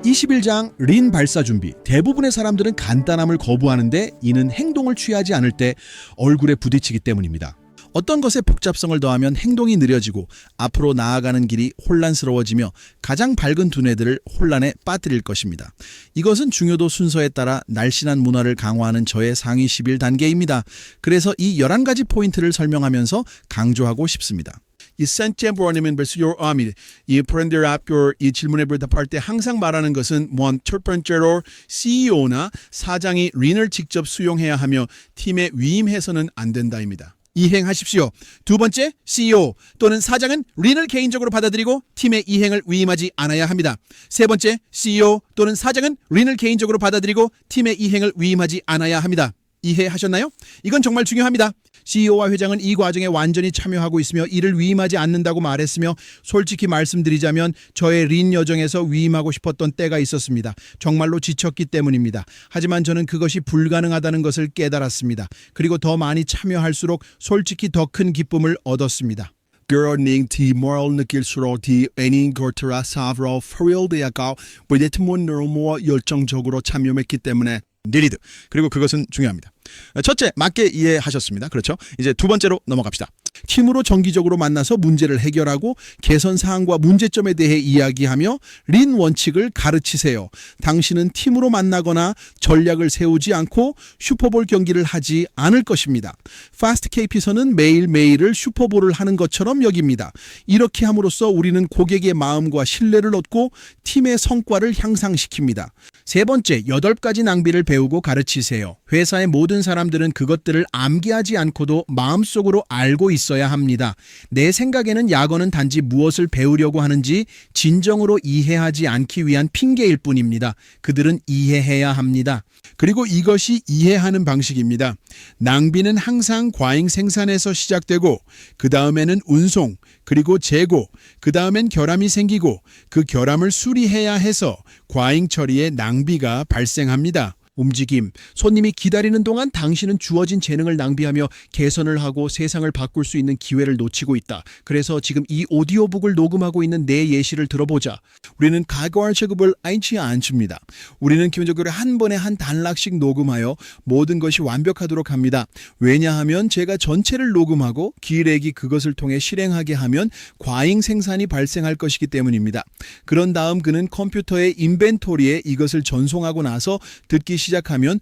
21장 린 발사 준비. 대부분의 사람들은 간단함을 거부하는데 이는 행동을 취하지 않을 때 얼굴에 부딪히기 때문입니다. 어떤 것에 복잡성을 더하면 행동이 느려지고 앞으로 나아가는 길이 혼란스러워지며 가장 밝은 두뇌들을 혼란에 빠뜨릴 것입니다. 이것은 중요도 순서에 따라 날씬한 문화를 강화하는 저의 상위 11단계입니다. 그래서 이 11가지 포인트를 설명하면서 강조하고 싶습니다. 이 센템버니면 versus your army. 이 프렌들 앞 이 질문에 대답할 때 항상 말하는 것은 첫 번째로 CEO나 사장이 린을 직접 수용해야 하며 팀에 위임해서는 안 된다입니다. 이행하십시오. 두 번째, CEO 또는 사장은 린을 개인적으로 받아들이고 팀의 이행을 위임하지 않아야 합니다. 세 번째, CEO 또는 사장은 린을 개인적으로 받아들이고 팀의 이행을 위임하지 않아야 합니다. 이해하셨나요? 이건 정말 중요합니다. CEO와 회장은 이 과정에 완전히 참여하고 있으며 이를 위임하지 않는다고 말했으며 솔직히 말씀드리자면 저의 린 여정에서 위임하고 싶었던 때가 있었습니다. 정말로 지쳤기 때문입니다. 하지만 저는 그것이 불가능하다는 것을 깨달았습니다. 그리고 더 많이 참여할수록 솔직히 더 큰 기쁨을 얻었습니다. 그러니 모ral 느낄수록 애닌 것들아 사브로 프릴되어가 왜대트문으로 모아 열정적으로 참여했기 때문에 리드. 그리고 그것은 중요합니다. 첫째, 맞게 이해하셨습니다. 그렇죠? 이제 두 번째로 넘어갑시다. 팀으로 정기적으로 만나서 문제를 해결하고 개선 사항과 문제점에 대해 이야기하며 린 원칙을 가르치세요. 당신은 팀으로 만나거나 전략을 세우지 않고 슈퍼볼 경기를 하지 않을 것입니다. 파스트 KP서는 매일매일을 슈퍼볼을 하는 것처럼 여깁니다. 이렇게 함으로써 우리는 고객의 마음과 신뢰를 얻고 팀의 성과를 향상시킵니다. 세 번째, 8가지 낭비를 배우고 가르치세요. 회사의 모든 사람들은 그것들을 암기하지 않고도 마음속으로 알고 있어야 합니다. 내 생각에는 약어는 단지 무엇을 배우려고 하는지 진정으로 이해하지 않기 위한 핑계일 뿐입니다. 그들은 이해해야 합니다. 그리고 이것이 이해하는 방식입니다. 낭비는 항상 과잉 생산에서 시작되고 그 다음에는 운송, 그리고 재고, 그 다음엔 결함이 생기고 그 결함을 수리해야 해서 과잉 처리에 낭비가 발생합니다. 움직임, 손님이 기다리는 동안 당신은 주어진 재능을 낭비하며 개선을 하고 세상을 바꿀 수 있는 기회를 놓치고 있다. 그래서 지금 이 오디오북을 녹음하고 있는 내 예시를 들어보자. 우리는 가거할 작업을 않지 않습니다. 우리는 기본적으로 한 번에 한 단락씩 녹음하여 모든 것이 완벽하도록 합니다. 왜냐하면 제가 전체를 녹음하고 기획이 그것을 통해 실행하게 하면 과잉 생산이 발생할 것이기 때문입니다. 그런 다음 그는 컴퓨터의 인벤토리에 이것을 전송하고 나서 듣기 시작하면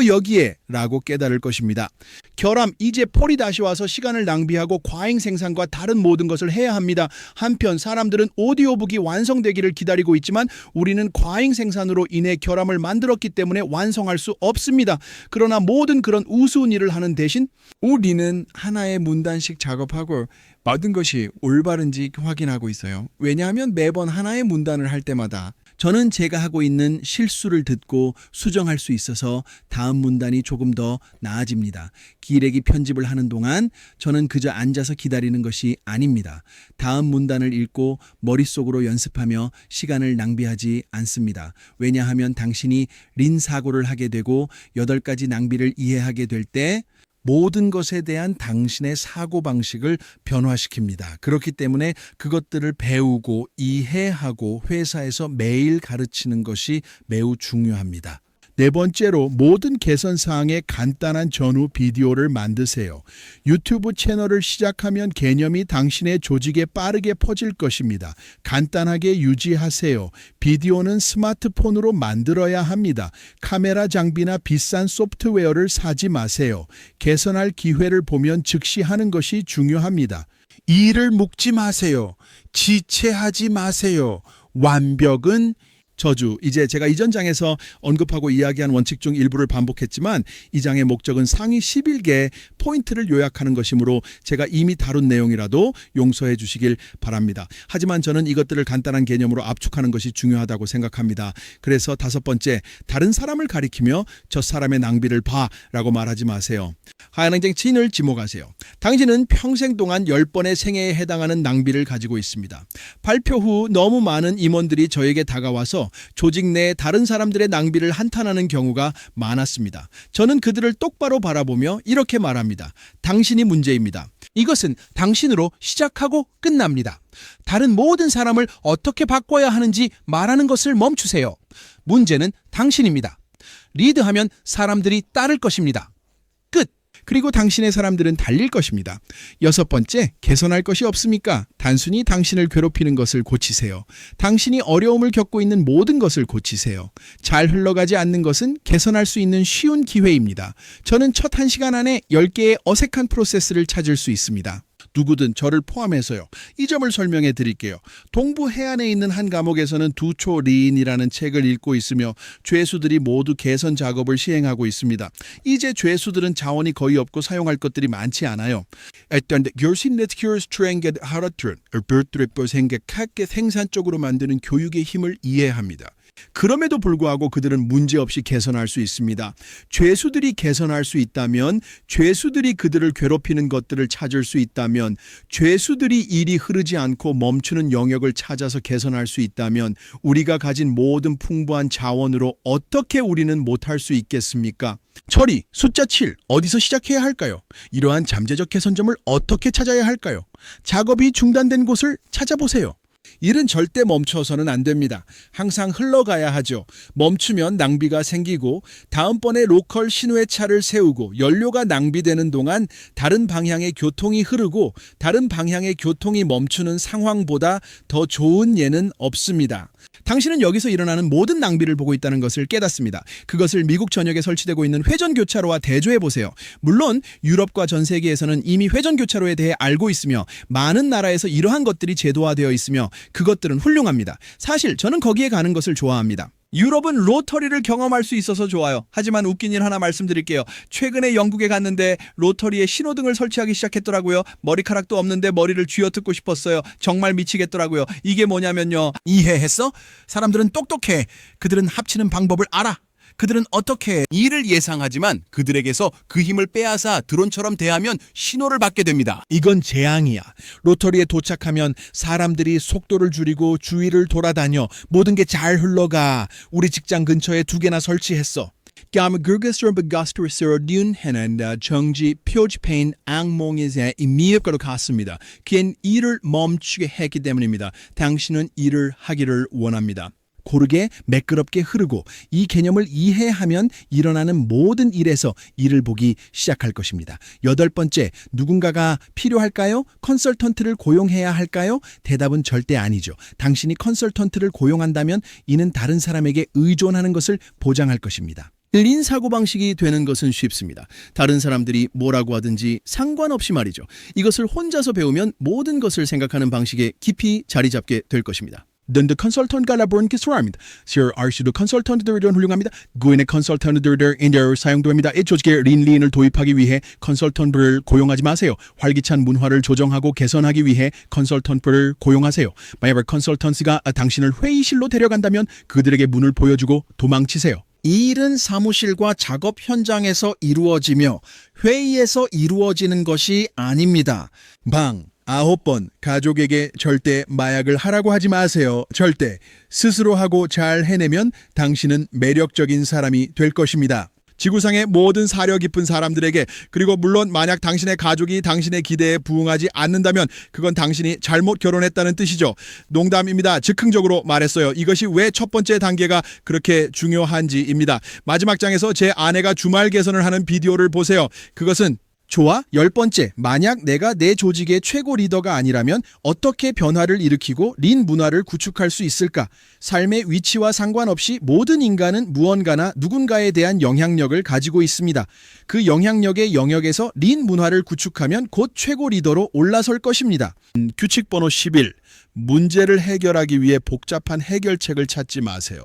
여기에 라고 깨달을 것입니다. 결함, 이제 폴이 다시 와서 시간을 낭비하고 과잉 생산과 다른 모든 것을 해야 합니다. 한편 사람들은 오디오북이 완성되기를 기다리고 있지만 우리는 과잉 생산으로 인해 결함을 만들었기 때문에 완성할 수 없습니다. 그러나 모든 그런 우스운 일을 하는 대신 우리는 하나의 문단씩 작업하고 모든 것이 올바른지 확인하고 있어요. 왜냐하면 매번 하나의 문단을 할 때마다 저는 제가 하고 있는 실수를 듣고 수정할 수 있어서 다음 문단이 조금 더 나아집니다. 기획이 편집을 하는 동안 저는 그저 앉아서 기다리는 것이 아닙니다. 다음 문단을 읽고 머릿속으로 연습하며 시간을 낭비하지 않습니다. 왜냐하면 당신이 린 사고를 하게 되고 8가지 낭비를 이해하게 될 때 모든 것에 대한 당신의 사고방식을 변화시킵니다. 그렇기 때문에 그것들을 배우고 이해하고 회사에서 매일 가르치는 것이 매우 중요합니다. 네 번째로 모든 개선 사항의 간단한 전후 비디오를 만드세요. 유튜브 채널을 시작하면 개념이 당신의 조직에 빠르게 퍼질 것입니다. 간단하게 유지하세요. 비디오는 스마트폰으로 만들어야 합니다. 카메라 장비나 비싼 소프트웨어를 사지 마세요. 개선할 기회를 보면 즉시 하는 것이 중요합니다. 일을 묶지 마세요. 지체하지 마세요. 완벽은 저주. 이제 제가 이전 장에서 언급하고 이야기한 원칙 중 일부를 반복했지만 이 장의 목적은 상위 11개 포인트를 요약하는 것이므로 제가 이미 다룬 내용이라도 용서해 주시길 바랍니다. 하지만 저는 이것들을 간단한 개념으로 압축하는 것이 중요하다고 생각합니다. 그래서 5번째, 다른 사람을 가리키며 저 사람의 낭비를 봐라고 말하지 마세요. 하얀항쟁 진을 지목하세요. 당신은 평생 동안 10번의 생애에 해당하는 낭비를 가지고 있습니다. 발표 후 너무 많은 임원들이 저에게 다가와서 조직 내 다른 사람들의 낭비를 한탄하는 경우가 많았습니다. 저는 그들을 똑바로 바라보며 이렇게 말합니다. 당신이 문제입니다. 이것은 당신으로 시작하고 끝납니다. 다른 모든 사람을 어떻게 바꿔야 하는지 말하는 것을 멈추세요. 문제는 당신입니다. 리드하면 사람들이 따를 것입니다. 끝. 그리고 당신의 사람들은 달릴 것입니다. 6번째, 개선할 것이 없습니까? 단순히 당신을 괴롭히는 것을 고치세요. 당신이 어려움을 겪고 있는 모든 것을 고치세요. 잘 흘러가지 않는 것은 개선할 수 있는 쉬운 기회입니다. 저는 첫 1시간 안에 10개의 어색한 프로세스를 찾을 수 있습니다. 누구든 저를 포함해서요. 이 점을 설명해 드릴게요. 동부 해안에 있는 한 감옥에서는 두초 리인이라는 책을 읽고 있으며 죄수들이 모두 개선 작업을 시행하고 있습니다. 이제 죄수들은 자원이 거의 없고 사용할 것들이 많지 않아요. 일단 생각하게 생산적으로 만드는 교육의 힘을 이해합니다. 그럼에도 불구하고 그들은 문제없이 개선할 수 있습니다. 죄수들이 개선할 수 있다면, 죄수들이 그들을 괴롭히는 것들을 찾을 수 있다면, 죄수들이 일이 흐르지 않고 멈추는 영역을 찾아서 개선할 수 있다면 우리가 가진 모든 풍부한 자원으로 어떻게 우리는 못할 수 있겠습니까? 처리, 숫자 7, 어디서 시작해야 할까요? 이러한 잠재적 개선점을 어떻게 찾아야 할까요? 작업이 중단된 곳을 찾아보세요. 일은 절대 멈춰서는 안 됩니다. 항상 흘러가야 하죠. 멈추면 낭비가 생기고 다음번에 로컬 신호차를 세우고 연료가 낭비되는 동안 다른 방향의 교통이 흐르고 다른 방향의 교통이 멈추는 상황보다 더 좋은 예는 없습니다. 당신은 여기서 일어나는 모든 낭비를 보고 있다는 것을 깨닫습니다. 그것을 미국 전역에 설치되고 있는 회전교차로와 대조해보세요. 물론 유럽과 전 세계에서는 이미 회전교차로에 대해 알고 있으며 많은 나라에서 이러한 것들이 제도화되어 있으며 그것들은 훌륭합니다. 사실 저는 거기에 가는 것을 좋아합니다. 유럽은 로터리를 경험할 수 있어서 좋아요. 하지만 웃긴 일 하나 말씀드릴게요. 최근에 영국에 갔는데 로터리에 신호등을 설치하기 시작했더라고요. 머리카락도 없는데 머리를 쥐어뜯고 싶었어요. 정말 미치겠더라고요. 이게 뭐냐면요. 이해했어? 사람들은 똑똑해. 그들은 합치는 방법을 알아. 그들은 어떻게 이를 예상하지만 그들에게서 그 힘을 빼앗아 드론처럼 대하면 신호를 받게 됩니다. 이건 재앙이야. 로터리에 도착하면 사람들이 속도를 줄이고 주위를 돌아다녀. 모든 게 잘 흘러가. 우리 직장 근처에 2개나 설치했어. 정지 표지판 악몽에서 미흡가로 갔습니다. 그엔 일을 멈추게 했기 때문입니다. 당신은 일을 하기를 원합니다. 고르게 매끄럽게 흐르고 이 개념을 이해하면 일어나는 모든 일에서 일을 보기 시작할 것입니다. 8번째, 누군가가 필요할까요? 컨설턴트를 고용해야 할까요? 대답은 절대 아니죠. 당신이 컨설턴트를 고용한다면 이는 다른 사람에게 의존하는 것을 보장할 것입니다. 린 사고방식이 되는 것은 쉽습니다. 다른 사람들이 뭐라고 하든지 상관없이 말이죠. 이것을 혼자서 배우면 모든 것을 생각하는 방식에 깊이 자리 잡게 될 것입니다. 던드 컨설턴트가 라보는 기술합니다. Sir, RC도 컨설턴트들은 훌륭합니다. 구인의 컨설턴트들 인디어 사용됩니다. 이 조직에 린을 도입하기 위해 컨설턴트를 고용하지 마세요. 활기찬 문화를 조정하고 개선하기 위해 컨설턴트를 고용하세요. 만약 컨설턴트가 당신을 회의실로 데려간다면 그들에게 문을 보여주고 도망치세요. 이 일은 사무실과 작업 현장에서 이루어지며 회의에서 이루어지는 것이 아닙니다. 9번, 가족에게 절대 마약을 하라고 하지 마세요. 절대. 스스로 하고 잘 해내면 당신은 매력적인 사람이 될 것입니다. 지구상의 모든 사려 깊은 사람들에게, 그리고 물론 만약 당신의 가족이 당신의 기대에 부응하지 않는다면 그건 당신이 잘못 결혼했다는 뜻이죠. 농담입니다. 즉흥적으로 말했어요. 이것이 왜 첫 번째 단계가 그렇게 중요한지입니다. 마지막 장에서 제 아내가 주말 개선을 하는 비디오를 보세요. 그것은 좋아. 10번째, 만약 내가 내 조직의 최고 리더가 아니라면 어떻게 변화를 일으키고 린 문화를 구축할 수 있을까? 삶의 위치와 상관없이 모든 인간은 무언가나 누군가에 대한 영향력을 가지고 있습니다. 그 영향력의 영역에서 린 문화를 구축하면 곧 최고 리더로 올라설 것입니다. 규칙 번호 11. 문제를 해결하기 위해 복잡한 해결책을 찾지 마세요.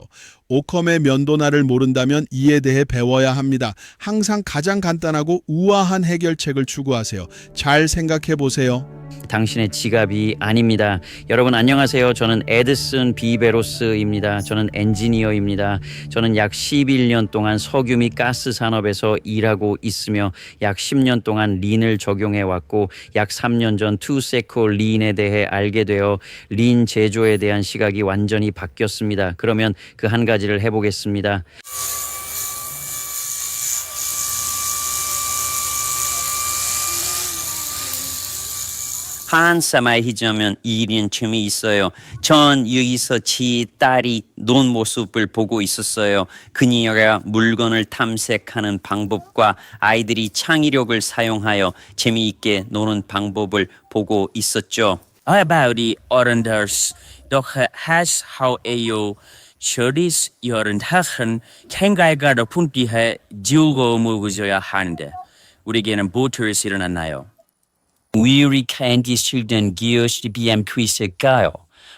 오컴의 면도날을 모른다면 이에 대해 배워야 합니다. 항상 가장 간단하고 우아한 해결책을 추구하세요. 잘 생각해 보세요. 당신의 지갑이 아닙니다. 여러분 안녕하세요. 저는 에드슨 비베로스입니다. 저는 엔지니어입니다. 저는 약 11년 동안 석유 및 가스 산업에서 일하고 있으며 약 10년 동안 린을 적용해 왔고 약 3년 전 투세코 린에 대해 알게 되어 린 제조에 대한 시각이 완전히 바뀌었습니다. 그러면 그 한 가지를 해보겠습니다. 한사마이자면 일은 재미있어요. 전 여기서 지 딸이 논 모습을 보고 있었어요. 그녀가 물건을 탐색하는 방법과 아이들이 창의력을 사용하여 재미있게 노는 방법을 보고 있었죠. 아바우리 어른들스 doch has how 에요 저리스 여른들은 생각을 풍기해 즐거움을 가져야 하는데 우리에게는 무엇이 일어났나요? 우리 캔디 실든 기어시 BM 퀴즈가요.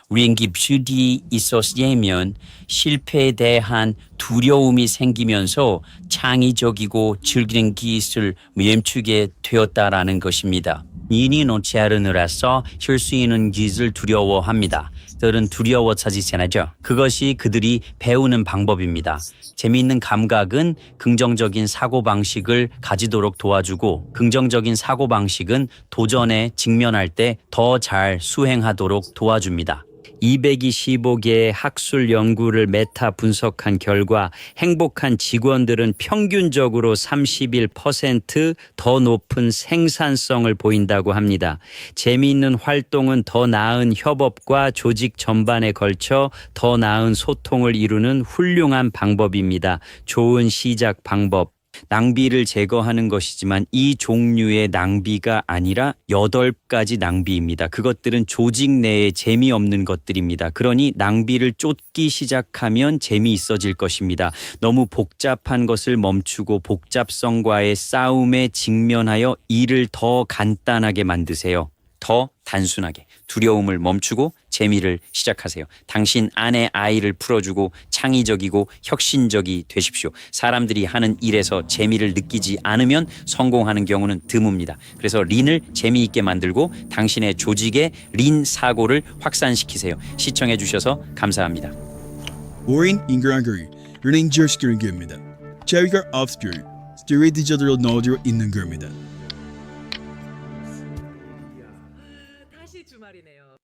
우리에게 부디 있었으면 실패에 대한 두려움이 생기면서 창의적이고 즐기는 기술 멈추게 되었다라는 것입니다. 인이 놓지 않으라서 실수있는 기술 두려워합니다. 들은 두려워 찾으시나죠? 그것이 그들이 배우는 방법입니다. 재미있는 감각은 긍정적인 사고방식을 가지도록 도와주고 긍정적인 사고방식은 도전에 직면할 때 더 잘 수행하도록 도와줍니다. 225개의 학술 연구를 메타 분석한 결과 행복한 직원들은 평균적으로 31% 높은 생산성을 보인다고 합니다. 재미있는 활동은 더 나은 협업과 조직 전반에 걸쳐 더 나은 소통을 이루는 훌륭한 방법입니다. 좋은 시작 방법. 낭비를 제거하는 것이지만 이 종류의 낭비가 아니라 8가지 낭비입니다. 그것들은 조직 내에 재미없는 것들입니다. 그러니 낭비를 쫓기 시작하면 재미있어질 것입니다. 너무 복잡한 것을 멈추고 복잡성과의 싸움에 직면하여 일을 더 간단하게 만드세요. 더 단순하게 두려움을 멈추고 재미를 시작하세요. 당신 안의 아이를 풀어주고 창의적이고 혁신적이 되십시오. 사람들이 하는 일에서 재미를 느끼지 않으면 성공하는 경우는 드뭅니다. 그래서 린을 재미있게 만들고 당신의 조직의 린 사고를 확산시키세요. 시청해 주셔서 감사합니다. 오인 인그랑거리 르닝저 스키링 겁니다. 저희가 업스큐 스튜리 디저트로 넣어져 있는 겁니다. 다시 주말이네요.